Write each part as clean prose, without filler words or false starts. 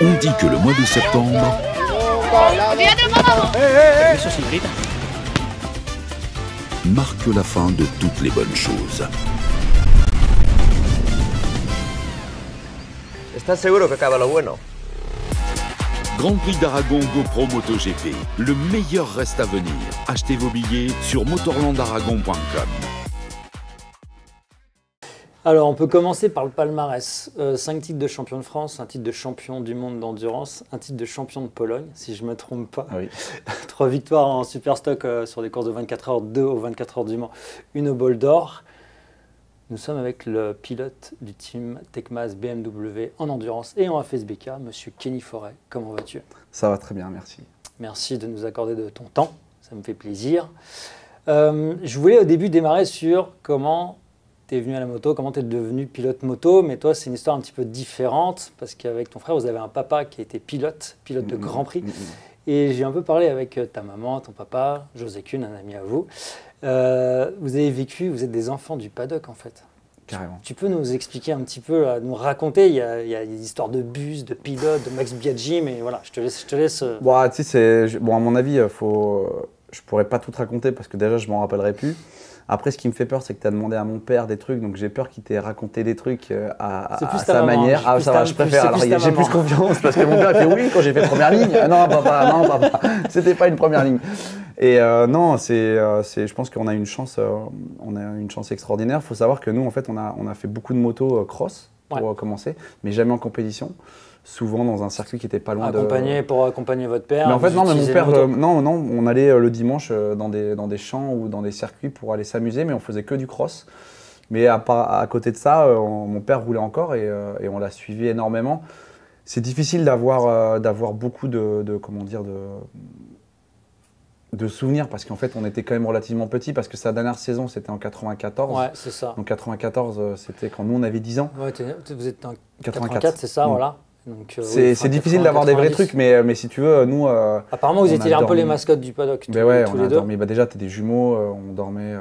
On dit que le mois de septembre marque la fin de toutes les bonnes choses. ¿Estás seguro que acaba lo bueno? Grand Prix d'Aragon GoPro MotoGP. Le meilleur reste à venir. Achetez vos billets sur motorlandaragon.com. Alors, on peut commencer par le palmarès. 5 titres de champion de France, un titre de champion du monde d'endurance, un titre de champion de Pologne, si je ne me trompe pas. Oui. 3 victoires en Superstock sur des courses de 24 heures, 2 aux 24 heures du Mans, une au Bol d'Or. Nous sommes avec le pilote du team Tecmas BMW en endurance et en FSBK, monsieur Kenny Forêt. Comment vas-tu? Ça va très bien, merci. Merci de nous accorder de ton temps, ça me fait plaisir. Je voulais au début démarrer sur comment tu es venu à la moto, comment tu es devenu pilote moto, mais toi c'est une histoire un petit peu différente parce qu'avec ton frère vous avez un papa qui a été pilote de Grand Prix. Et j'ai un peu parlé avec ta maman, ton papa, José Kuhn, un ami à vous. Vous avez vécu, vous êtes des enfants du paddock en fait. Carrément. Tu peux nous expliquer un petit peu, nous raconter, il y a des histoires de bus, de pilotes, de Max Biaggi, mais voilà, je te laisse. Bon, tu sais, bon, à mon avis, je pourrais pas tout te raconter parce que déjà je m'en rappellerai plus. Après, ce qui me fait peur, c'est que tu as demandé à mon père des trucs, donc j'ai peur qu'il t'ait raconté des trucs à sa manière. Ah, ça va, je préfère. Alors, j'ai plus confiance parce que mon père, il fait oui quand j'ai fait première ligne. Non, papa, c'était pas une première ligne. Et non, je pense qu'on a une chance, extraordinaire. Il faut savoir que nous, en fait, on a fait beaucoup de motos cross pour commencer, mais jamais en compétition. Souvent dans un circuit qui était pas loin pour accompagner votre père. Mais en fait non, mais mon père non, on allait le dimanche dans des champs ou dans des circuits pour aller s'amuser, mais on faisait que du cross. Mais à côté de ça, mon père roulait encore et on l'a suivi énormément. C'est difficile d'avoir beaucoup de souvenirs parce qu'en fait on était quand même relativement petits parce que sa dernière saison c'était en 94. Ouais, c'est ça. Donc 94 c'était quand nous on avait 10 ans. Ouais, vous êtes en 84, c'est ça, voilà. C'est difficile d'avoir des vrais trucs, mais si tu veux, nous. Apparemment, vous étiez un peu les mascottes du paddock. Ben ouais, tous les deux. Dormi. Bah déjà, t'es des jumeaux, on dormait.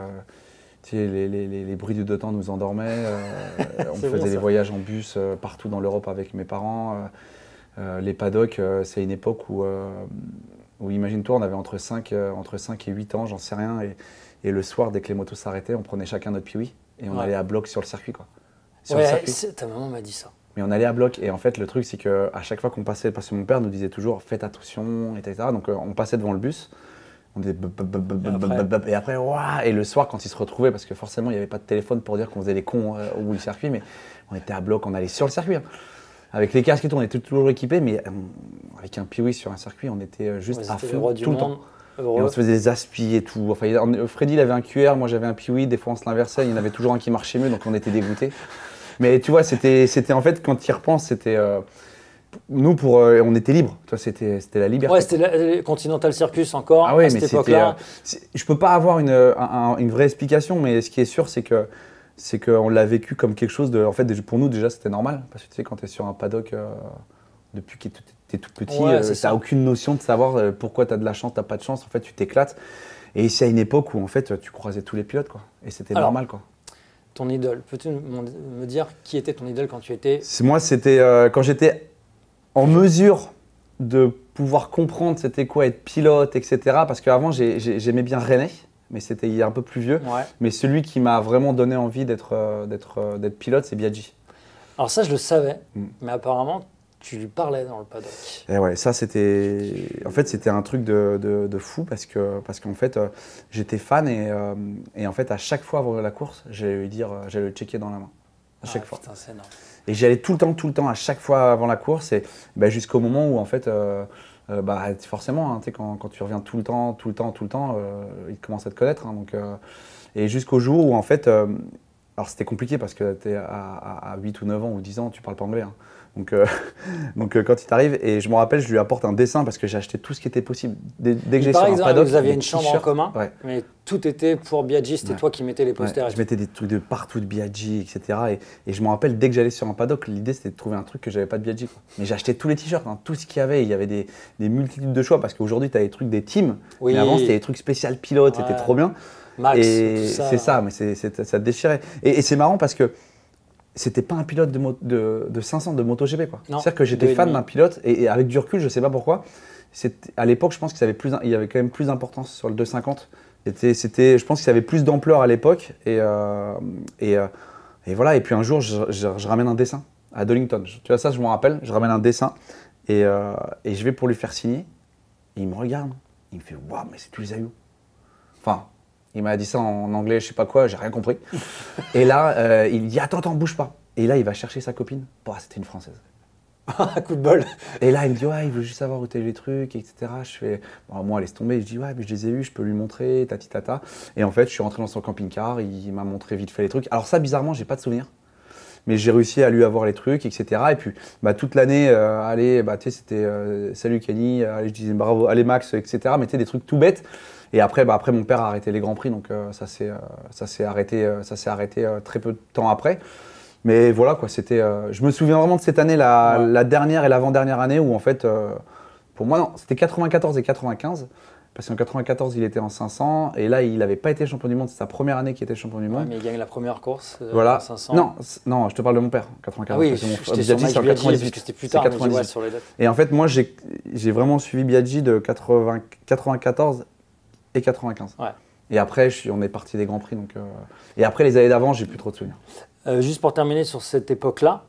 Tu sais, les bruits du deux temps nous endormaient. On faisait des voyages en bus partout dans l'Europe avec mes parents. Les paddocks, c'est une époque où imagine-toi, on avait entre 5 et 8 ans, j'en sais rien. Et le soir, dès que les motos s'arrêtaient, on prenait chacun notre piwi et on allait à bloc sur le circuit, quoi. Le circuit. Ta maman m'a dit ça. Mais on allait à bloc et en fait le truc c'est qu'à chaque fois qu'on passait, parce que mon père nous disait toujours faites attention, etc. Donc on passait devant le bus, on disait et après waouh, et le soir quand ils se retrouvaient, parce que forcément il n'y avait pas de téléphone pour dire qu'on faisait les cons au bout du circuit, mais on était à bloc, on allait sur le circuit. Avec les casques et tout, on était toujours équipés, mais avec un piwi sur un circuit, on était juste à fond tout le temps. Et on se faisait des aspi et tout. Enfin, Freddy il avait un QR, moi j'avais un piwi, des fois on se l'inversait, il y en avait toujours un qui marchait mieux, donc on était dégoûtés. Mais tu vois, c'était en fait, quand tu y repenses, c'était. Nous, on était libres. C'était la liberté. Ouais, c'était le Continental Circus encore. Ah ouais, à cette époque-là. Je peux pas avoir une vraie explication, mais ce qui est sûr, c'est qu'on l'a vécu comme quelque chose de. En fait, pour nous, déjà, c'était normal. Parce que tu sais, quand tu es sur un paddock, depuis que tu es tout petit, tu n'as aucune notion de savoir pourquoi tu as de la chance, tu n'as pas de chance. En fait, tu t'éclates. Et c'est à une époque où, en fait, tu croisais tous les pilotes, quoi. Et c'était normal, quoi. Ton idole, peux-tu me dire qui était ton idole quand tu étais… Moi, c'était quand j'étais en mesure de pouvoir comprendre c'était quoi être pilote, etc. Parce qu'avant, j'aimais bien René, mais c'était il y a un peu plus vieux. Ouais. Mais celui qui m'a vraiment donné envie d'être pilote, c'est Biaggi. Alors ça, je le savais, mais apparemment, tu lui parlais dans le paddock. Et ouais, ça c'était un truc de fou parce qu'en fait j'étais fan et en fait à chaque fois avant la course, j'allais le checker dans la main. À chaque fois. Putain, c'est énorme. Et j'y allais tout le temps, à chaque fois avant la course et jusqu'au moment où en fait forcément hein, quand tu reviens tout le temps, ils commencent à te connaître. Hein, donc, et jusqu'au jour où en fait, alors c'était compliqué parce que tu es à 8 ou 9 ans ou 10 ans, tu parles pas anglais. Hein. Donc quand il t'arrive, et je me rappelle, je lui apporte un dessin parce que j'ai acheté tout ce qui était possible. Dès que j'ai sur un paddock, vous aviez une chambre en commun, ouais. Mais tout était pour Biaggi, c'était toi qui mettais les posters. Ouais, je mettais des trucs de partout de Biaggi, etc. Et je me rappelle, dès que j'allais sur un paddock, l'idée c'était de trouver un truc que j'avais pas de Biaggi. Mais j'ai acheté tous les t-shirts, hein, tout ce qu'il y avait. Il y avait des multitudes de choix parce qu'aujourd'hui tu as des trucs des teams, mais avant c'était des trucs spécial pilote, c'était trop bien. Max, et c'est ça, mais ça te déchirait. Et c'est marrant parce que c'était pas un pilote de 500 de MotoGP, quoi. Non, C'est-à-dire que j'étais fan d'un pilote, et avec du recul, je sais pas pourquoi. À l'époque, je pense qu'il y avait quand même plus d'importance sur le 250. Je pense qu'il y avait plus d'ampleur à l'époque. Et voilà. Et puis un jour, je ramène un dessin à Donington. Tu vois, ça, je m'en rappelle. Je ramène un dessin et je vais pour lui faire signer. Et il me regarde. Il me fait « Waouh, mais tu les as eu ?» Enfin, il m'a dit ça en anglais, je sais pas quoi, j'ai rien compris. Et là, il dit « Attends, bouge pas ». Et là, il va chercher sa copine. Bah, c'était une Française. Coup de bol. Et là, il me dit, ouais, il veut juste savoir où t'as eu les trucs, etc. Je fais, bon, moi, laisse tomber. Je dis, ouais, mais je les ai eus, je peux lui montrer, tati tata. Et en fait, je suis rentré dans son camping-car, il m'a montré vite fait les trucs. Alors, ça, bizarrement, j'ai pas de souvenir. Mais j'ai réussi à lui avoir les trucs, etc. Et puis, toute l'année, allez, tu sais, c'était salut Kenny, allez, je disais bravo, allez Max, etc. Mais tu sais, des trucs tout bêtes. Et après, mon père a arrêté les Grands Prix, donc ça s'est arrêté très peu de temps après. Mais voilà, quoi, je me souviens vraiment de cette année, la dernière et l'avant-dernière année où en fait, pour moi, non, c'était 94 et 95. Parce qu'en 94, il était en 500 et là, il n'avait pas été champion du monde. C'est sa première année qu'il était champion du monde. Ouais, mais il gagne la première course voilà. en 500. Non, je te parle de mon père, 94. Ah oui, j'étais sur Mike Biaggi, parce que c'était plus tard, c'est 98. sur les dates. Et en fait, moi, j'ai vraiment suivi Biaggi de 94 et 95. Ouais. Et après, on est parti des Grands Prix. Donc, et après, les années d'avant, j'ai plus trop de souvenirs. Juste pour terminer sur cette époque-là,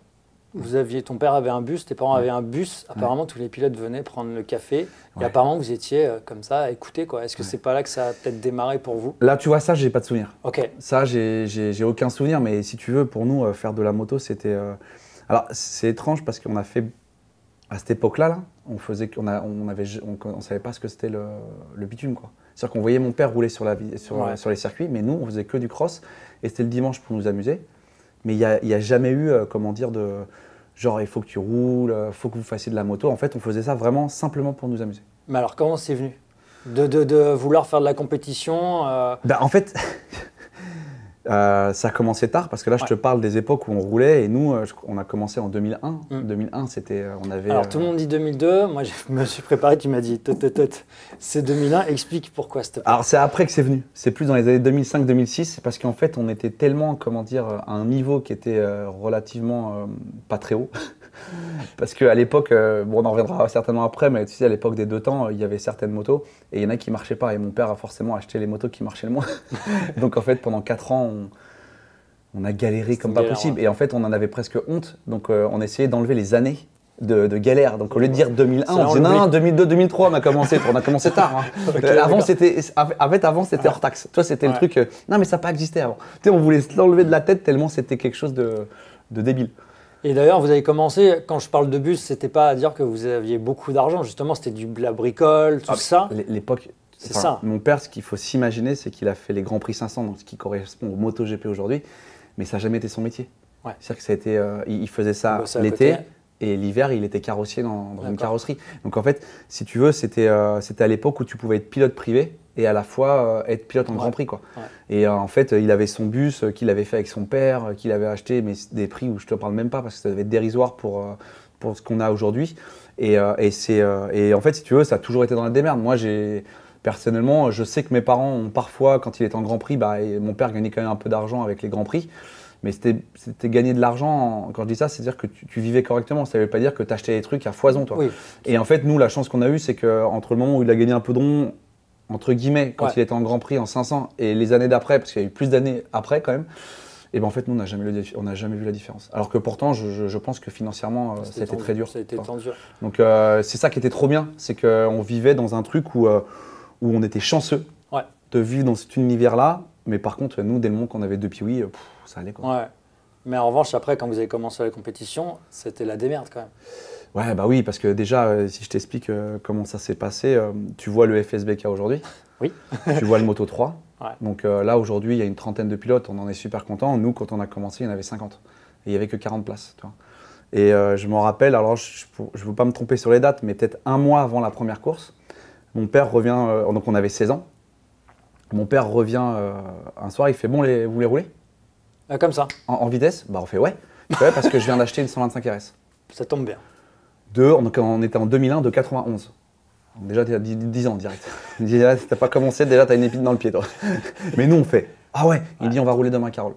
ton père avait un bus, tes parents avaient un bus. Apparemment, tous les pilotes venaient prendre le café. Et apparemment, vous étiez comme ça à écouter, quoi. Est-ce que c'est pas là que ça a peut-être démarré pour vous? Là, tu vois, ça, j'ai pas de souvenir. Ok. Ça, j'ai aucun souvenir. Mais si tu veux, pour nous, faire de la moto, c'était. Alors, c'est étrange parce qu'on a fait. À cette époque-là, on savait pas ce que c'était le bitume, quoi. C'est-à-dire qu'on voyait mon père rouler sur les circuits, mais nous, on faisait que du cross. Et c'était le dimanche pour nous amuser. Mais il n'y a jamais eu, genre, il faut que tu roules, il faut que vous fassiez de la moto. En fait, on faisait ça vraiment simplement pour nous amuser. Mais alors, comment c'est venu de vouloir faire de la compétition En fait, ça a commencé tard, parce que là, je te parle des époques où on roulait. Et nous, on a commencé en 2001. 2001, c'était, on avait... Alors, tout le monde dit 2002. Moi, je me suis préparé, tu m'as dit, c'est 2001. Explique pourquoi, s'il te plaît. Alors, c'est après que c'est venu. C'est plus dans les années 2005-2006. C'est parce qu'en fait, on était tellement, à un niveau qui était relativement pas très haut. Parce qu'à l'époque, on en reviendra certainement après, mais tu sais, à l'époque des deux temps, il y avait certaines motos et il y en a qui ne marchaient pas. Et mon père a forcément acheté les motos qui marchaient le moins. Donc en fait, pendant 4 ans, on a galéré comme pas possible. Ouais. Et en fait, on en avait presque honte. Donc on essayait d'enlever les années de galère. Donc au lieu de dire 2001, on disait non, 2002, 2003, on a commencé tard. Hein. Okay, avant, c'était hors taxe. Toi, c'était le truc, non mais ça n'a pas existé avant. Tu sais, on voulait l'enlever de la tête tellement c'était quelque chose de débile. Et d'ailleurs, vous avez commencé, quand je parle de bus, c'était pas à dire que vous aviez beaucoup d'argent, justement, c'était de la bricole, tout ça. L'époque, c'est ça. Mon père, ce qu'il faut s'imaginer, c'est qu'il a fait les Grands Prix 500, donc ce qui correspond au MotoGP aujourd'hui, mais ça n'a jamais été son métier. Ouais. C'est-à-dire que ça a été, il faisait ça l'été, et l'hiver, il était carrossier dans une carrosserie. Donc en fait, si tu veux, c'était à l'époque où tu pouvais être pilote privé et à la fois être pilote en Grand Prix, quoi. Ouais. Et en fait, il avait son bus qu'il avait fait avec son père, qu'il avait acheté, mais des prix où je te parle même pas parce que ça devait être dérisoire pour ce qu'on a aujourd'hui. Et en fait, si tu veux, ça a toujours été dans la démerde. Moi, personnellement, je sais que mes parents ont parfois, quand il était en Grand Prix, mon père gagnait quand même un peu d'argent avec les Grands Prix. Mais c'était gagner de l'argent, quand je dis ça, c'est-à-dire que tu vivais correctement. Ça ne veut pas dire que tu achetais des trucs à foison, toi. Oui. Et en fait, nous, la chance qu'on a eue, c'est qu'entre le moment où il a gagné un peu de rond, entre guillemets, quand il était en Grand Prix en 500 et les années d'après, parce qu'il y a eu plus d'années après quand même, et en fait, nous, on n'a jamais vu la différence. Alors que pourtant, je pense que financièrement, ça a été très dur. Ça a été tendu. Donc, c'est ça qui était trop bien, c'est qu'on vivait dans un truc où on était chanceux de vivre dans cet univers-là. Mais par contre, nous, dès le moment qu'on avait 2 piouis, ça allait, quoi. Ouais. Mais en revanche, après, quand vous avez commencé la compétition, c'était la démerde quand même. Ouais, bah oui, parce que déjà, si je t'explique comment ça s'est passé, tu vois le FSBK aujourd'hui. Oui. Tu vois le Moto 3. Ouais. Donc là, aujourd'hui, il y a une trentaine de pilotes, on en est super contents. Nous, quand on a commencé, il y en avait 50. Et il n'y avait que 40 places. Tu vois. Et je m'en rappelle, alors je ne veux pas me tromper sur les dates, mais peut-être un mois avant la première course, mon père revient, donc on avait 16 ans. Mon père revient un soir, il fait « Bon, vous voulez rouler ?» Comme ça. En vitesse? Bah on fait « Ouais ». Ouais, parce que je viens d'acheter une 125 RS. Ça tombe bien. On était en 2001, de 91. Donc déjà, tu as 10 ans direct. Il dit, ah, t'as pas commencé, déjà, tu as une épine dans le pied, toi. Mais nous, on fait, ah ouais, il dit, on va rouler demain, Carole.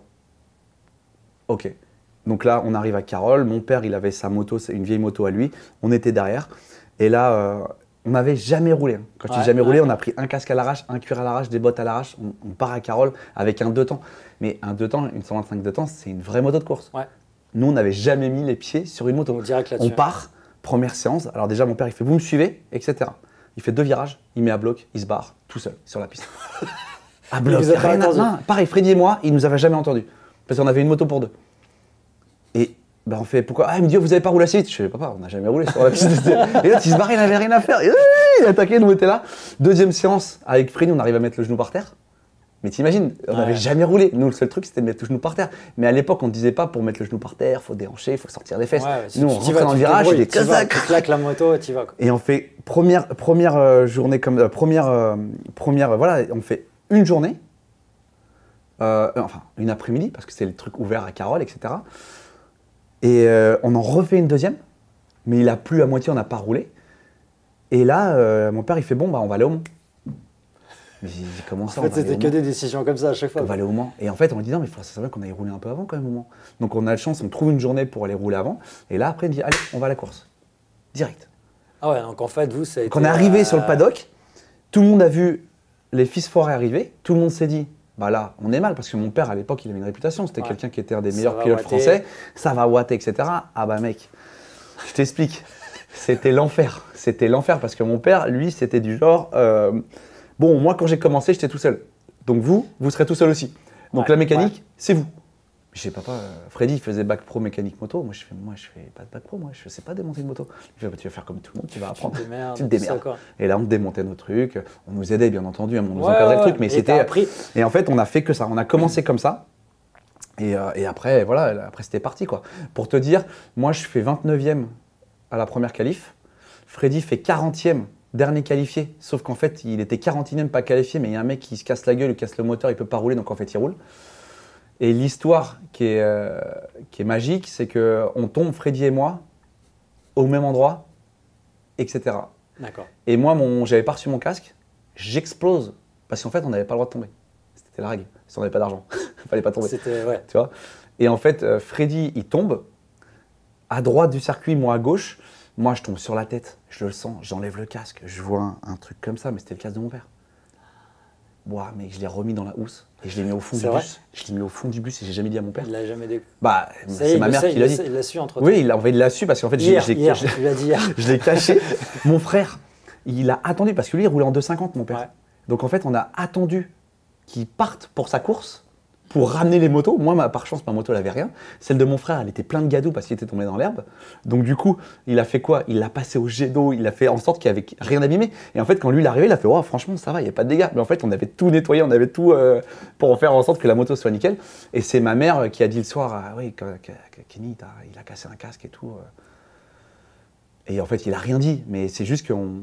Ok. Donc là, on arrive à Carole. Mon père, il avait sa moto, c'est une vieille moto à lui. On était derrière. Et là, on n'avait jamais roulé. Quand je dis jamais roulé, on a pris un casque à l'arrache, un cuir à l'arrache, des bottes à l'arrache. On part à Carole avec un 2 temps. Mais un 2 temps, une 125 2 temps, c'est une vraie moto de course. Ouais. Nous, on n'avait jamais mis les pieds sur une moto. On part, première séance. Alors déjà, mon père, il fait « vous me suivez ?» etc. Il fait 2 virages, il met à bloc, il se barre tout seul sur la piste. À bloc, rien à main. Pareil, Freddy et moi, il nous avait jamais entendu. Parce qu'on avait une moto pour 2. Et ben on fait pourquoi? Ah, il me dit, vous n'avez pas roulé assez vite. Je fais, papa, on n'a jamais roulé sur la piste. Et là, il se barre, il n'avait rien à faire. Il attaquait, nous, on était là. Deuxième séance, avec Freddy, on arrive à mettre le genou par terre. Mais t'imagines, on n'avait jamais roulé. Nous, le seul truc, c'était de mettre le genou par terre. Mais à l'époque, on ne disait pas pour mettre le genou par terre, il faut déhancher, il faut sortir les fesses. Ouais, nous, on rentrait dans le virage, il était comme tu claques la moto et tu vas. Et on fait première journée comme voilà, on fait une journée, enfin une après-midi, parce que c'est le truc ouvert à Carole, etc. Et on en refait une deuxième, mais il a plu à moitié, on n'a pas roulé. Et là, mon père, il fait bon, bah, on va aller au Mans. Mais comment ça? En fait, c'était que des décisions comme ça à chaque fois. On va aller au Mans. Et en fait, on lui dit non, mais ça serait bien qu'on aille rouler un peu avant quand même au Mans. Donc on a la chance, on trouve une journée pour aller rouler avant. Et là, après, il dit allez, on va à la course. Direct. Ah ouais, donc en fait, vous, ça a été. Quand on est arrivé sur le paddock, tout le monde a vu les fils forêts arriver. Tout le monde s'est dit bah là, on est mal, parce que mon père, à l'époque, il avait une réputation. C'était quelqu'un qui était un des meilleurs pilotes français. Ça va ouater, etc. Ah bah mec, je t'explique. C'était l'enfer. C'était l'enfer, parce que mon père, lui, c'était du genre. Bon, moi, quand j'ai commencé, j'étais tout seul. Donc vous serez tout seul aussi. Donc la mécanique, c'est vous. Je sais, papa, Freddy, il faisait bac pro mécanique moto. Moi, je fais pas de bac pro, moi, je sais pas démonter une moto. Il fait, bah, tu vas faire comme tout le monde, tu vas apprendre. Tu te démerdes. Et là, on démontait nos trucs. On nous aidait, bien entendu, on nous encadrait le truc. Mais c'était. Et en fait, on a fait que ça. On a commencé comme ça. Et après, voilà, après, c'était parti, quoi. Pour te dire, moi, je fais 29e à la première qualif. Freddy fait 40e. Dernier qualifié, sauf qu'en fait, il était 41e, pas qualifié, mais il y a un mec qui se casse la gueule, il casse le moteur, il peut pas rouler, donc en fait, il roule. Et l'histoire qui est magique, c'est qu'on tombe, Freddy et moi, au même endroit, etc. D'accord. Et moi, j'avais pas reçu mon casque, j'explose, parce qu'en fait, on n'avait pas le droit de tomber. C'était la règle, si on n'avait pas d'argent, il fallait pas tomber. C'était, ouais. Tu vois. Et en fait, Freddy, il tombe, à droite du circuit, moi à gauche. Moi, je tombe sur la tête, je le sens, j'enlève le casque, je vois un truc comme ça, mais c'était le casque de mon père. Ouah, mais je l'ai remis dans la housse et je l'ai mis au fond du bus. Je l'ai mis au fond du bus et j'ai jamais dit à mon père. Il l'a jamais dit. Bah, c'est ma mère qui l'a dit. Il l'a su entre temps. Oui, il l'a su parce qu'en fait, je l'ai caché. Mon frère, il a attendu parce que lui, il roulait en 2,50, mon père. Ouais. Donc en fait, on a attendu qu'il parte pour sa course. Pour ramener les motos. Moi, par chance, ma moto, elle avait rien. Celle de mon frère, elle était pleine de gadou parce qu'il était tombé dans l'herbe. Donc du coup, il a fait quoi? Il l'a passé au jet d'eau, il a fait en sorte qu'il n'y avait rien abîmé. Et en fait, quand lui, il est arrivé, il a fait « Oh, franchement, ça va, il n'y a pas de dégâts. » Mais en fait, on avait tout nettoyé, on avait tout pour faire en sorte que la moto soit nickel. Et c'est ma mère qui a dit le soir « Oui, Kenny, il a cassé un casque et tout. » Et en fait, il n'a rien dit. Mais c'est juste qu'on ne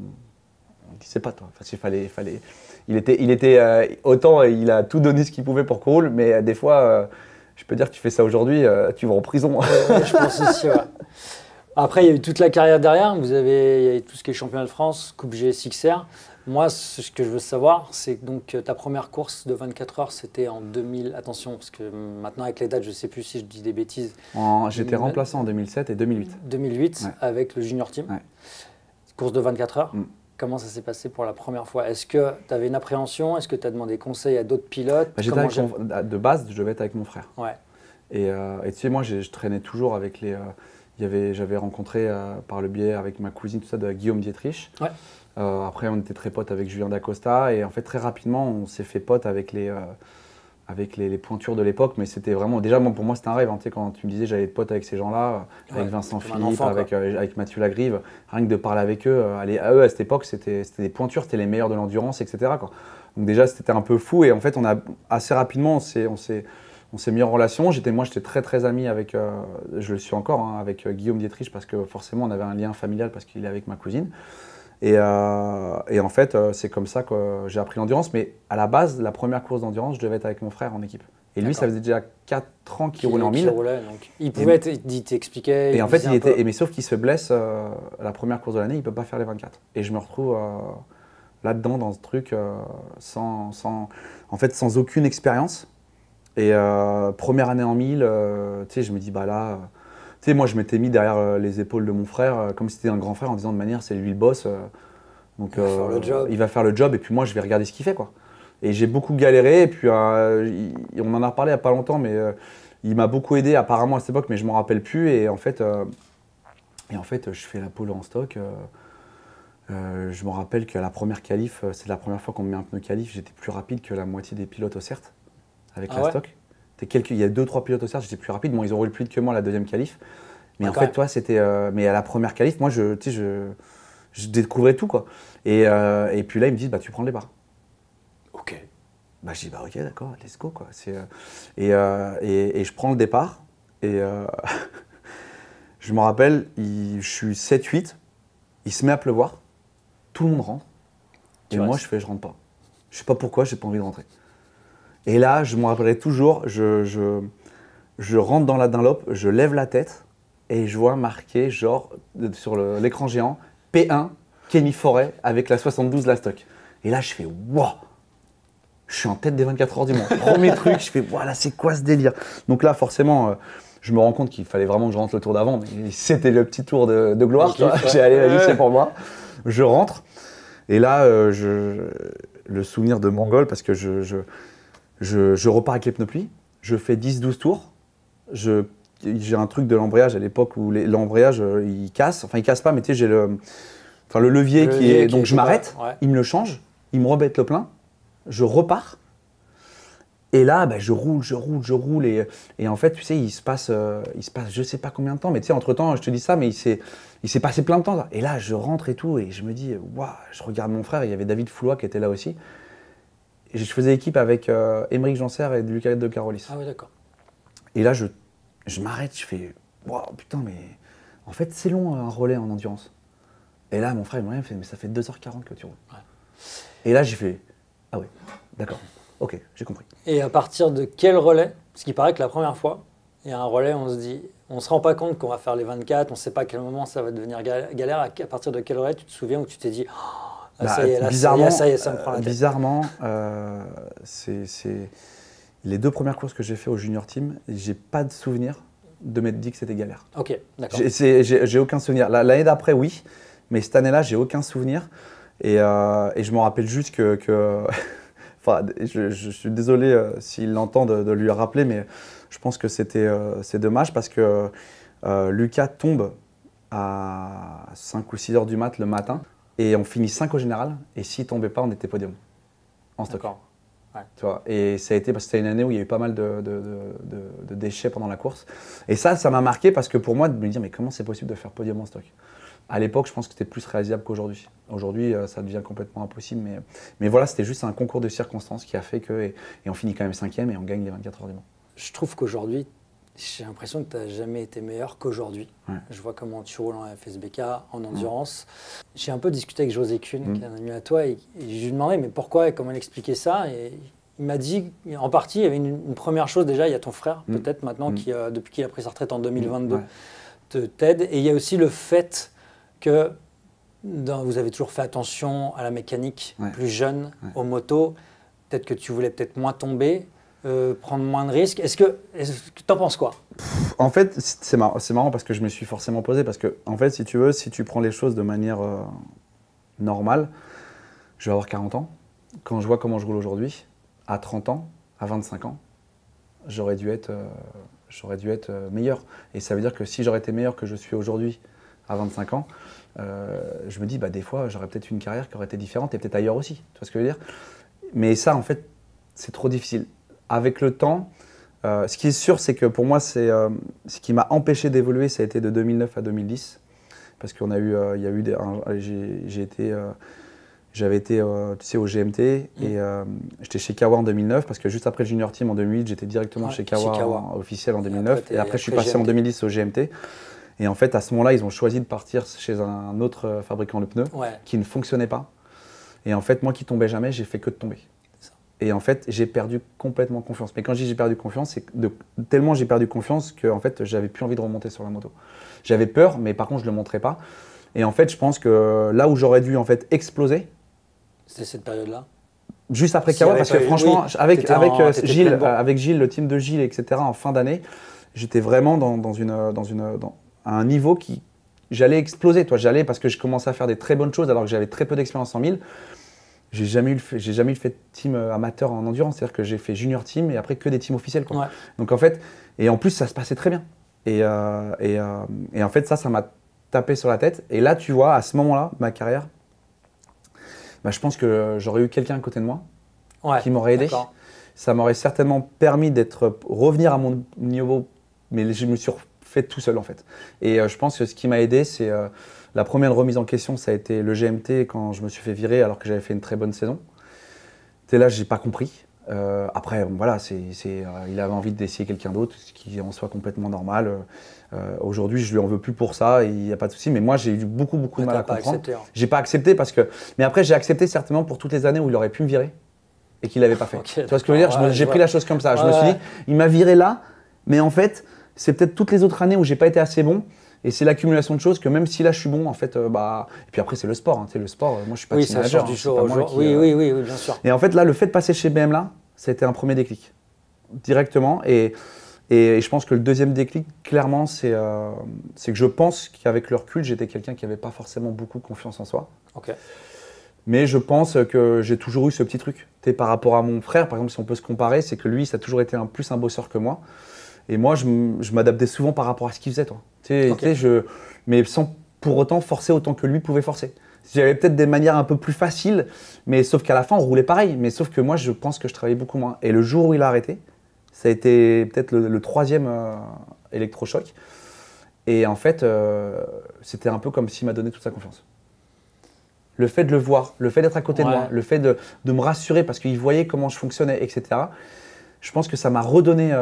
disait pas, toi. Enfin, il fallait... Il était autant, il a tout donné ce qu'il pouvait pour qu'on roule, mais des fois, je peux dire que tu fais ça aujourd'hui, tu vas en prison. Je pense aussi, ouais. Après, il y a eu toute la carrière derrière. Il y a eu tout ce qui est championnat de France, Coupe GSXR. Moi, ce que je veux savoir, c'est donc ta première course de 24 heures, c'était en 2000. Attention, parce que maintenant, avec les dates, je ne sais plus si je dis des bêtises. J'étais remplaçant en 2007 et 2008. 2008, ouais. Avec le Junior Team. Ouais. Course de 24 heures. Comment ça s'est passé pour la première fois? Est-ce que tu avais une appréhension? Est-ce que tu as demandé conseil à d'autres pilotes? De base, je devais être avec mon frère. Ouais. Et tu sais, moi, je traînais toujours avec les... j'avais rencontré par le biais avec ma cousine, tout ça, de Guillaume Dietrich. Ouais. Après, on était très potes avec Julien Dacosta. Et en fait, très rapidement, on s'est fait potes avec les pointures de l'époque. Mais c'était vraiment... Déjà, pour moi, c'était un rêve. Hein, tu sais, quand tu me disais j'allais être pote avec ces gens-là, avec Vincent Philippe, avec Mathieu Lagrive, rien que de parler avec eux, à cette époque, c'était des pointures, c'était les meilleurs de l'endurance, etc. quoi. Donc déjà, c'était un peu fou. Et en fait, assez rapidement, on s'est mis en relation. Moi, j'étais très, très ami avec, je le suis encore, hein, avec Guillaume Dietrich, parce que forcément, on avait un lien familial parce qu'il est avec ma cousine. Et en fait, c'est comme ça que j'ai appris l'endurance. Mais à la base, la première course d'endurance, je devais être avec mon frère en équipe. Et lui, ça faisait déjà 4 ans qu'il roulait en 1000. Il pouvait il t'expliquait. Et en fait, mais sauf qu'il se blesse la première course de l'année, il ne peut pas faire les 24. Et je me retrouve là-dedans, dans ce truc, sans aucune expérience. Et première année en 1000, tu sais, je me dis, bah là, tu sais, moi je m'étais mis derrière les épaules de mon frère, comme si c'était un grand frère, en disant de manière, c'est lui le boss. Donc il va faire le job et puis moi je vais regarder ce qu'il fait, quoi. Et j'ai beaucoup galéré et puis on en a reparlé il n'y a pas longtemps, mais il m'a beaucoup aidé apparemment à cette époque, mais je ne m'en rappelle plus. Et en fait, je fais la pole en stock. Je me rappelle qu'à la première qualif, c'est la première fois qu'on me met un pneu qualif, j'étais plus rapide que la moitié des pilotes au CERT avec la stock. Il y a 2-3 pilotes au CERT, j'étais plus rapide. Bon, ils ont roulé plus vite que moi la deuxième qualif. Mais en fait, toi, c'était. Mais à la première qualif, moi, je découvrais tout, quoi. Et puis là, ils me disent, bah, tu prends le départ. Ok. Bah, je dis, bah, ok, d'accord, let's go, quoi. Et je prends le départ. Et je me rappelle, je suis 7-8, il se met à pleuvoir, tout le monde rentre. Et moi, je rentre pas. Je sais pas pourquoi, j'ai pas envie de rentrer. Et là, je me rappellerai toujours, je rentre dans la Dunlop, je lève la tête et je vois marqué, genre, sur l'écran géant, P1, Kenny Forêt avec la 72 la stock. Et là, je fais, waouh! Je suis en tête des 24 heures du Mans. Premier truc, je fais, voilà, c'est quoi ce délire? Donc là, forcément, je me rends compte qu'il fallait vraiment que je rentre le tour d'avant, mais c'était le petit tour de gloire. J'ai allé, vas-y, c'est pour moi. Je rentre. Et là, le souvenir de Mongol, parce que je repars avec les pneus plis, je fais 10-12 tours. J'ai un truc de l'embrayage à l'époque où l'embrayage, il casse. Enfin, il casse pas, mais tu sais, j'ai le levier qui est. Donc je m'arrête, il me le change, il me rebête le plein, je repars. Et là, bah, je roule. Et en fait, tu sais, il se passe je sais pas combien de temps, mais tu sais, entre-temps, je te dis ça, mais il s'est passé plein de temps. Et là, je rentre et tout, et je me dis, waouh, je regarde mon frère, il y avait David Flouat qui était là aussi. Et je faisais équipe avec Émeric Janser et Lucas de Carolis. Ah oui, d'accord. Et là, je m'arrête, je fais, waouh, putain, mais en fait, c'est long un relais en endurance. Et là, mon frère, il me fait, mais ça fait 2h40 que tu roules. Ouais. Et là, j'ai fait, ah ouais, d'accord. Ok, j'ai compris. Et à partir de quel relais? Parce qu'il paraît que la première fois, il y a un relais, on se dit, on ne se rend pas compte qu'on va faire les 24, on ne sait pas à quel moment ça va devenir galère. À partir de quel relais tu te souviens où tu t'es dit, oh, ça y est, ça me prend la tête? Bizarrement, c'est les 2 premières courses que j'ai fait au junior team, j'ai pas de souvenir de m'être dit que c'était galère. Ok, d'accord. J'ai aucun souvenir. L'année d'après, oui, mais cette année-là, j'ai aucun souvenir. Et je me rappelle juste que enfin, je suis désolé s'il l'entend de lui rappeler, mais je pense que c'est dommage parce que Lucas tombe à 5 ou 6 heures du mat le matin et on finit 5 au général. Et s'il ne tombait pas, on était podium en stock. Ouais. Tu vois, et ça a été parce que c'était une année où il y a eu pas mal de déchets pendant la course. Et ça m'a marqué parce que pour moi, de me dire, mais comment c'est possible de faire podium en stock? À l'époque, je pense que c'était plus réalisable qu'aujourd'hui. Aujourd'hui, ça devient complètement impossible. Mais voilà, c'était juste un concours de circonstances qui a fait que. Et on finit quand même 5e et on gagne les 24 heures du Mans. Je trouve qu'aujourd'hui, j'ai l'impression que tu n'as jamais été meilleur qu'aujourd'hui. Ouais. Je vois comment tu roules en FSBK, en endurance. Ouais. J'ai un peu discuté avec José Kuhn, qui est un ami à toi, et je lui demandais mais pourquoi et comment il expliquait ça. Et il m'a dit, en partie, il y avait une première chose déjà, il y a ton frère, peut-être maintenant, qui, depuis qu'il a pris sa retraite en 2022, t'aide. Et il y a aussi le fait que vous avez toujours fait attention à la mécanique plus jeune, aux motos. Peut-être que tu voulais peut-être moins tomber, prendre moins de risques. Est-ce que tu en penses quoi? En fait, c'est marrant parce que je me suis forcément posé. Parce que, en fait, si tu veux, si tu prends les choses de manière normale, je vais avoir 40 ans. Quand je vois comment je roule aujourd'hui, à 30 ans, à 25 ans, j'aurais dû être meilleur. Et ça veut dire que si j'aurais été meilleur que je suis aujourd'hui, à 25 ans, je me dis, bah, des fois, j'aurais peut-être une carrière qui aurait été différente et peut-être ailleurs aussi. Tu vois ce que je veux dire? Mais ça, en fait, c'est trop difficile. Avec le temps, ce qui est sûr, c'est que pour moi, ce qui m'a empêché d'évoluer, ça a été de 2009 à 2010. Parce qu'on a eu, il y a eu j'avais été tu sais, au GMT et j'étais chez Kawa en 2009 parce que juste après le Junior Team en 2008, j'étais directement chez Kawa officiel en 2009 et après je suis passé en 2010 au GMT. Et en fait, à ce moment-là, ils ont choisi de partir chez un autre fabricant de pneus qui ne fonctionnait pas. Et en fait, moi qui tombais jamais, j'ai fait que de tomber. Et en fait, j'ai perdu complètement confiance. Mais quand je dis j'ai perdu confiance, c'est tellement j'ai perdu confiance que en fait, j'avais plus envie de remonter sur la moto. J'avais peur, mais par contre, je ne le montrais pas. Et en fait, je pense que là où j'aurais dû en fait exploser, c'était cette période-là. Juste après S'il y Kawa, avait parce pas que eu- franchement, oui, avec, t'étais avec, en- t'étais Gilles, plein de bourre. avec Gilles, le team de Gilles, etc., en fin d'année, j'étais vraiment à un niveau qui. J'allais exploser, toi. J'allais parce que je commençais à faire des très bonnes choses alors que j'avais très peu d'expérience en 1000. J'ai jamais eu le fait de team amateur en endurance, c'est-à-dire que j'ai fait junior team et après que des teams officiels, quoi. Ouais. Donc en fait, et en plus ça se passait très bien. Et en fait ça m'a tapé sur la tête. Et là, tu vois, à ce moment-là, de ma carrière, je pense que j'aurais eu quelqu'un à côté de moi Ouais, qui m'aurait aidé. d'accord. Ça m'aurait certainement permis revenir à mon niveau, mais je me suis fait tout seul en fait. Et je pense que ce qui m'a aidé, c'est la première remise en question, ça a été le GMT quand je me suis fait virer alors que j'avais fait une très bonne saison. Et là, j'ai pas compris. Après, bon, voilà, il avait envie d'essayer quelqu'un d'autre, ce qui en soit complètement normal. Aujourd'hui, je lui en veux plus pour ça, il n'y a pas de souci. Mais moi, j'ai eu beaucoup de mal à T'as pas comprendre. accepté, hein. J'ai pas accepté parce que. Mais après, j'ai accepté certainement pour toutes les années où il aurait pu me virer et qu'il l'avait pas fait. Ok, Tu vois ce que je veux dire? d'accord, ouais, J'ai je pris vois. la chose comme ça. Je me Ouais, suis ouais. dit, il m'a viré là, mais en fait, c'est peut-être toutes les autres années où j'ai pas été assez bon. Et c'est l'accumulation de choses que même si là je suis bon, en fait, Et puis après, c'est le sport. Hein, tu sais, le sport, moi je suis pas Oui, team ça manager. change du Hein, jour c'est pas au moi jour. qui, Oui, bien sûr. Et en fait, là, le fait de passer chez BM là, ça a été un premier déclic. Directement. Et je pense que le deuxième déclic, clairement, c'est que je pense qu'avec le recul, j'étais quelqu'un qui n'avait pas forcément beaucoup confiance en soi. Ok. Mais je pense que j'ai toujours eu ce petit truc. Tu sais, par rapport à mon frère, par exemple, si on peut se comparer, c'est que lui, ça a toujours été plus un bosseur que moi. Et moi, je m'adaptais souvent par rapport à ce qu'il faisait, toi. Ok. Mais sans pour autant forcer autant que lui pouvait forcer. J'avais peut-être des manières un peu plus faciles, mais sauf qu'à la fin, on roulait pareil. Mais sauf que moi, je pense que je travaillais beaucoup moins. Et le jour où il a arrêté, ça a été peut-être le troisième électrochoc. Et en fait, c'était un peu comme s'il m'a donné toute sa confiance. Le fait de le voir, le fait d'être à côté de moi, le fait de me rassurer parce qu'il voyait comment je fonctionnais, etc. Je pense que ça m'a redonné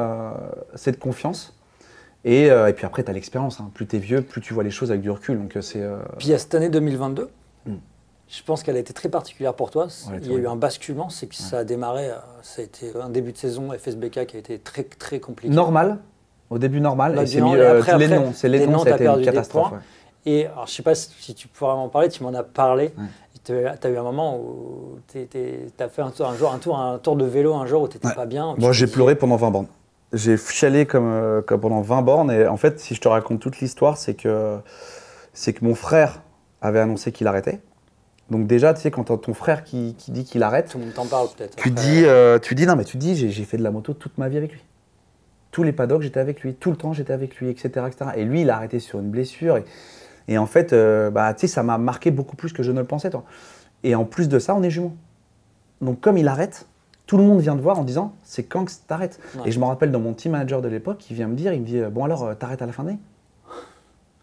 cette confiance. Et puis après, tu as l'expérience. Hein. Plus tu es vieux, plus tu vois les choses avec du recul. Donc, Puis il y a cette année 2022, je pense qu'elle a été très particulière pour toi. Ouais, Il y a eu un basculement, c'est que ça a démarré, ça a été un début de saison FSBK qui a été très, très compliqué. Normal, au début normal. Bah, et c'est non, mis, et après, les noms, ça a t'as été perdu une des catastrophe. points. Ouais. Et alors, je ne sais pas si tu pourras m'en parler, tu m'en as parlé. Ouais. Tu as eu un moment où tu as fait un tour de vélo un jour où tu n'étais pas bien. Moi, j'ai pleuré pendant 20 bornes. J'ai chialé comme pendant 20 bornes. Et en fait, si je te raconte toute l'histoire, c'est que mon frère avait annoncé qu'il arrêtait. Donc déjà, tu sais, quand tu as ton frère qui dit qu'il arrête, Tout le monde t'en parle peut-être. tu dis, j'ai fait de la moto toute ma vie avec lui. Tous les paddocks, j'étais avec lui. Tout le temps, j'étais avec lui, etc., etc. Et lui, il a arrêté sur une blessure. Et en fait, tu sais, ça m'a marqué beaucoup plus que je ne le pensais, toi. Et en plus de ça, on est jumeaux. Donc comme il arrête, tout le monde vient te voir en disant, c'est quand que t'arrêtes. Ouais. Et je me rappelle dans mon team manager de l'époque, il vient me dire, bon alors, t'arrêtes à la fin d'année.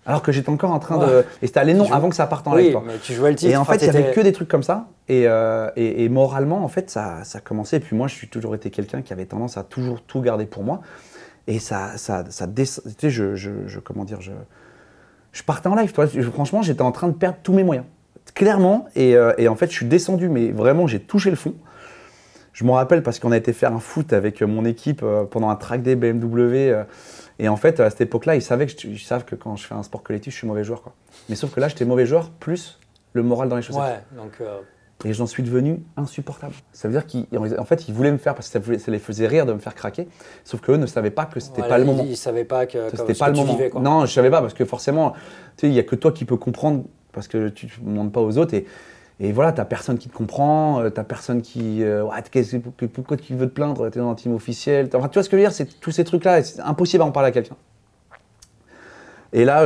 Alors que j'étais encore en train de... Et c'était allé non avant que ça parte en live, Oui, toi. mais tu jouais le titre. Et en fait, il n'y t'étais- avait que des trucs comme ça. Et moralement, en fait, ça commençait. Et puis moi, je suis toujours été quelqu'un qui avait tendance à toujours tout garder pour moi. Et tu sais, je partais en live, toi. Franchement, j'étais en train de perdre tous mes moyens. Clairement. Et en fait, je suis descendu, mais vraiment, j'ai touché le fond. Je me rappelle parce qu'on a été faire un foot avec mon équipe pendant un track day BMW. Et en fait, à cette époque-là, ils savent que quand je fais un sport collectif, je suis mauvais joueur, quoi. Mais sauf que là, j'étais mauvais joueur, plus le moral dans les chaussettes. Ouais, donc Et j'en suis devenu insupportable. Ça veut dire qu'en fait, ils voulaient me faire, parce que ça les faisait rire de me faire craquer. Sauf qu'eux ne savaient pas que c'était voilà, pas le moment. Ils ne savaient pas que C'était pas le tu moment. vivais, quoi. Non, je savais pas, parce que forcément, tu sais, il n'y a que toi qui peux comprendre, parce que tu ne demandes pas aux autres. Et voilà, t'as personne qui te comprend, t'as personne qui. Pourquoi tu veux te plaindre? T'es dans un team officiel. Enfin, tu vois ce que je veux dire? C'est tous ces trucs-là, c'est impossible à en parler à quelqu'un. Et là,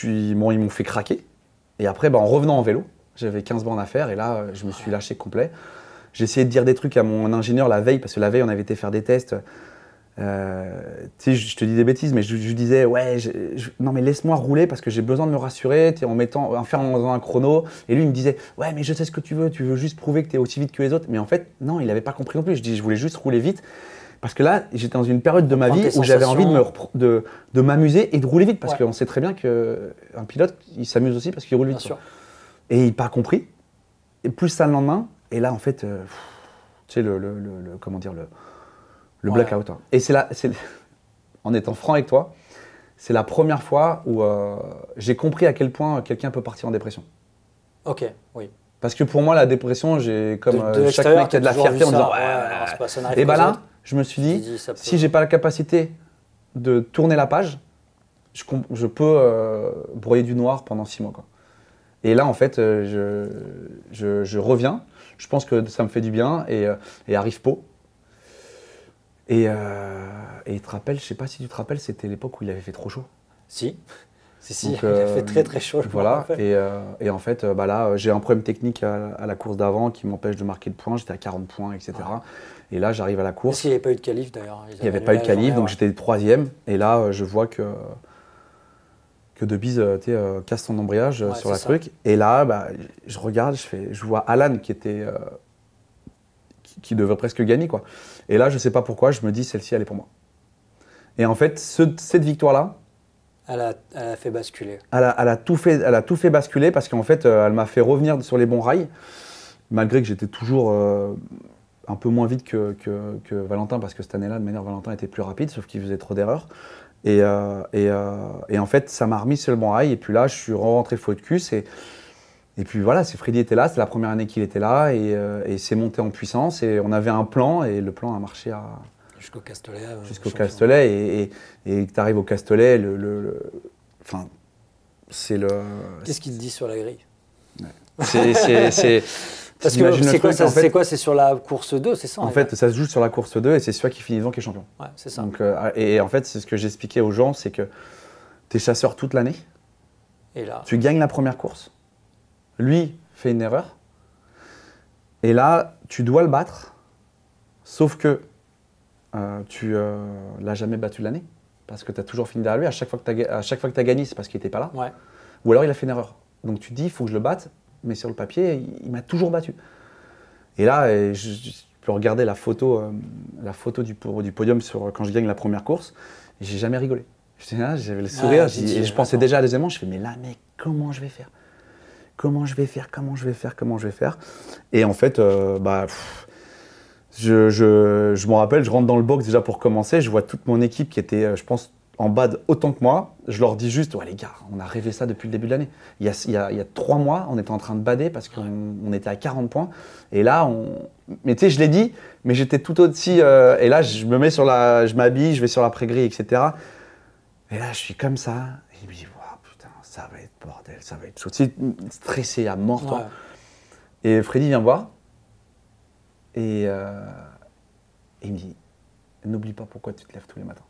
ils m'ont fait craquer. Et après, en revenant en vélo, j'avais 15 bornes à faire. Et là, je me suis lâché complet. J'ai essayé de dire des trucs à mon ingénieur la veille, parce que la veille, on avait été faire des tests. Tu sais, je te dis des bêtises, mais je disais, ouais, non, mais laisse-moi rouler parce que j'ai besoin de me rassurer, en faisant un chrono. Et lui, il me disait, ouais, mais je sais ce que tu veux juste prouver que tu es aussi vite que les autres. Mais en fait, non, il n'avait pas compris non plus. Je voulais juste rouler vite parce que là, j'étais dans une période de ma vie où j'avais envie de m'amuser et de rouler vite parce qu'on sait très bien qu'un pilote, il s'amuse aussi parce qu'il roule vite. Bien sûr. Et il n'a pas compris. Et plus ça le lendemain. Et là, en fait, tu sais, le blackout. Hein. Et en étant franc avec toi, c'est la première fois où j'ai compris à quel point quelqu'un peut partir en dépression. Ok, oui. Parce que pour moi, la dépression, j'ai comme De chaque l'extérieur, mec qui a de t'as la toujours fierté en vu disant ça. ouais, Alors, c'est pas- ça n'arrive et qu'aux bah là, autres. je me suis Tu dit, dis, ça peut- si j'ai pas la capacité de tourner la page, je peux broyer du noir pendant 6 mois, quoi. Et là, en fait, je reviens. Je pense que ça me fait du bien et arrive Pau. Et tu te rappelles, je sais pas si tu te rappelles, c'était l'époque où il avait fait trop chaud. Si, si, Donc, il a fait très très chaud. Je me Voilà, rappelle. et en fait, bah là, j'ai un problème technique à la course d'avant qui m'empêche de marquer de points. J'étais à 40 points, etc. Et là, j'arrive à la Est-ce course. qu'il n'y avait pas eu de qualif d'ailleurs? Il n'y avait pas eu de qualif, donc j'étais 3e. Et là, je vois que De Bise casse son embrayage Ouais, sur la c'est ça. truc. Et là, bah, je regarde, je vois Alan qui devait presque gagner, quoi. Et là, je sais pas pourquoi, je me dis celle-ci, elle est pour moi. Et en fait, cette victoire-là, Elle a fait basculer. elle a tout fait basculer parce qu'en fait, elle m'a fait revenir sur les bons rails, malgré que j'étais toujours un peu moins vite que Valentin, parce que cette année-là, de manière, Valentin était plus rapide, sauf qu'il faisait trop d'erreurs. Et en fait, ça m'a remis sur le bon rail. Et puis là, je suis rentré focus. Et puis voilà, Freddy était là, c'était la première année qu'il était là. Et c'est monté en puissance. Et on avait un plan, et le plan a marché Jusqu'au Castellet. jusqu'au Castellet. Et tu arrives au Castellet, enfin, c'est le. Qu'est-ce qu'il te dit sur la grille? C'est. Parce que t'imagines le c'est quoi, truc, en fait. c'est quoi? C'est sur la course 2, c'est ça? En fait, ça se joue sur la course 2 et c'est celui qui finit devant qui est champion. Ouais, c'est ça. Donc, et en fait, c'est ce que j'expliquais aux gens, c'est que tu es chasseur toute l'année, Et là, tu gagnes la première course, lui fait une erreur, et là, tu dois le battre, sauf que tu l'as jamais battu de l'année, parce que tu as toujours fini derrière lui. À chaque fois que tu as gagné, c'est parce qu'il n'était pas là, ouais. ou alors il a fait une erreur. Donc tu te dis, il faut que je le batte, mais sur le papier, il m'a toujours battu. Et là, je peux regarder la photo du podium quand je gagne la première course, et j'ai jamais rigolé. J'étais là, j'avais le sourire, et je pensais déjà à la deuxième manche, je fais, mais là, mec, comment je vais faire? Comment je vais faire? Et en fait, je me rappelle, je rentre dans le box déjà pour commencer, je vois toute mon équipe qui était, je pense, en bad autant que moi. Je leur dis juste, ouais les gars, on a rêvé ça depuis le début de l'année. Il y a 3 mois, on était en train de bader parce qu'on était à 40 points. Et là, mais tu sais, je l'ai dit, mais j'étais tout au-dessus. Et là, je m'habille, je vais sur l'après-grille, etc. Et là, je suis comme ça. Et je me dis, wow, putain, ça va être bordel, ça va être chaud. Tu sais, stressé à mort, toi. Ouais. Et Freddy vient me voir. Et il me dit, n'oublie pas pourquoi tu te lèves tous les matins.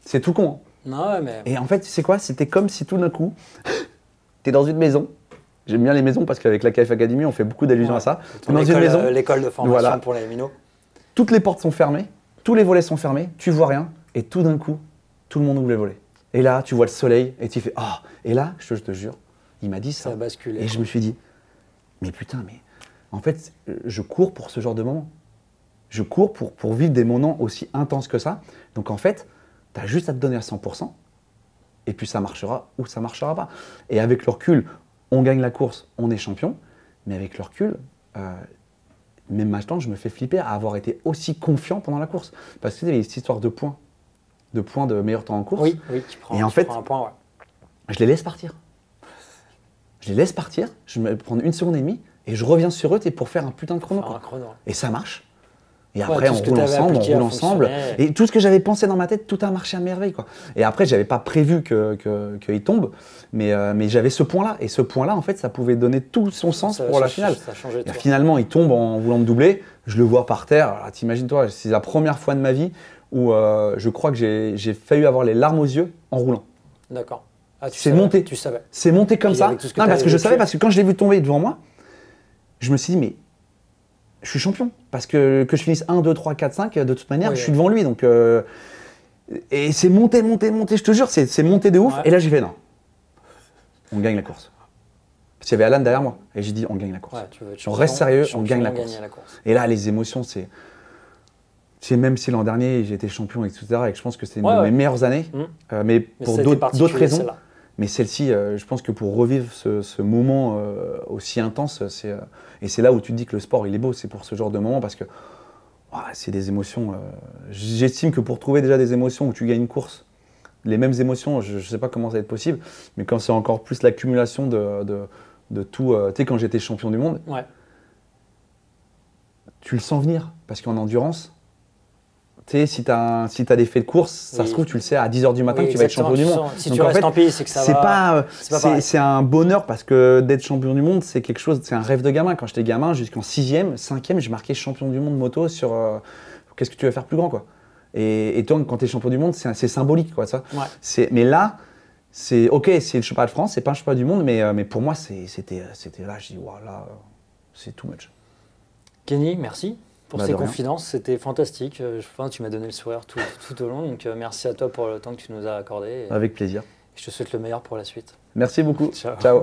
C'est tout con, hein. Non, ouais, mais. Et en fait, tu sais quoi? C'était comme si tout d'un coup, t'es dans une maison. J'aime bien les maisons parce qu'avec la KF Academy, on fait beaucoup d'allusions à ça. T'es dans une maison. L'école de formation Voilà. pour les minots. Toutes les portes sont fermées, tous les volets sont fermés, tu vois rien. Et tout d'un coup, tout le monde ouvre les volets. Et là, tu vois le soleil et tu fais ah. Et là, je te jure, il m'a dit ça. Ça a basculé. Et je me suis dit, mais putain, mais en fait, je cours pour ce genre de moment. Je cours pour vivre des moments aussi intenses que ça. Donc en fait, tu as juste à te donner à 100%, et puis ça marchera ou ça marchera pas. Et avec le recul, on gagne la course, on est champion, mais avec le recul, même maintenant, je me fais flipper à avoir été aussi confiant pendant la course. Parce que tu sais, cette histoire de points de meilleur temps en course, Oui, tu prends, Et en tu fait, prends un point, ouais. je les laisse partir. Je me prends 1 seconde et demie, et je reviens sur eux pour faire un putain de chrono. Enfin, quoi. un chrono. Et ça marche. Et après, tout on ce que roule t'avais ensemble, appliqué a fonctionné. Et tout ce que j'avais pensé dans ma tête, tout a marché à merveille, quoi. Et après, j'avais pas prévu qu'il tombe, mais j'avais ce point-là. Et ce point-là, en fait, ça pouvait donner tout son sens pour la finale. Ça a changé Et tout. finalement, il tombe en voulant me doubler. Je le vois par terre. Alors, t'imagines-toi, c'est la première fois de ma vie où je crois que j'ai failli avoir les larmes aux yeux en roulant. D'accord. Ah, C'est monté. Tu savais. C'est monté comme Et ça. avec tout ce que Non, parce t'avais que je vécu. savais, parce que quand je l'ai vu tomber devant moi, je me suis dit, mais je suis champion. Parce que je finisse 1, 2, 3, 4, 5, de toute manière, Oui, je suis oui. devant lui. Donc, et c'est monté, je te jure, c'est monté de ouf. Ouais. Et là, j'ai fait, non, on gagne la course. Parce qu'il y avait Alan derrière moi. Et j'ai dit, on gagne la course. Ouais, tu veux être On reste sérieux, on champion, gagne la gagner course. la course. Et là, les émotions, c'est. Tu sais, même si l'an dernier, j'ai été champion, etc., et que je pense que c'était une Ouais, de ouais. mes meilleures années, mais Mais pour ça a été d'autres particulier, raisons. celle-là. Mais celle-ci, je pense que pour revivre ce moment aussi intense, et c'est là où tu te dis que le sport, il est beau, c'est pour ce genre de moment, parce que c'est des émotions. J'estime que pour trouver déjà des émotions où tu gagnes une course, les mêmes émotions, je ne sais pas comment ça va être possible, mais quand c'est encore plus l'accumulation de tout. Tu sais, quand j'étais champion du monde, Ouais. tu le sens venir. Parce qu'en endurance, tu sais, si tu as des faits de course, ça Oui. se trouve, tu le sais à 10h du matin Oui, que tu vas être exactement, champion du tu monde. sens- si Donc, tu en restes fait, en pays, c'est que ça c'est va. pas, c'est pas pareil. c'est un bonheur parce que d'être champion du monde, c'est quelque chose, c'est un rêve de gamin. Quand j'étais gamin, jusqu'en 6e, 5e, je marquais champion du monde moto sur qu'est-ce que tu vas faire plus grand, quoi. Et toi, quand tu es champion du monde, c'est symbolique, quoi, ça. Ouais. Mais là, c'est ok, c'est le championnat de France, c'est pas un championnat du monde, mais pour moi, c'était là, je dis, waouh, là, c'est too much. Kenny, merci pour Bah, ces de rien. confidences, c'était fantastique. Je pense que tu m'as donné le sourire tout au long, donc merci à toi pour le temps que tu nous as accordé. Et Avec plaisir. je te souhaite le meilleur pour la suite. Merci beaucoup. Ciao. Ciao.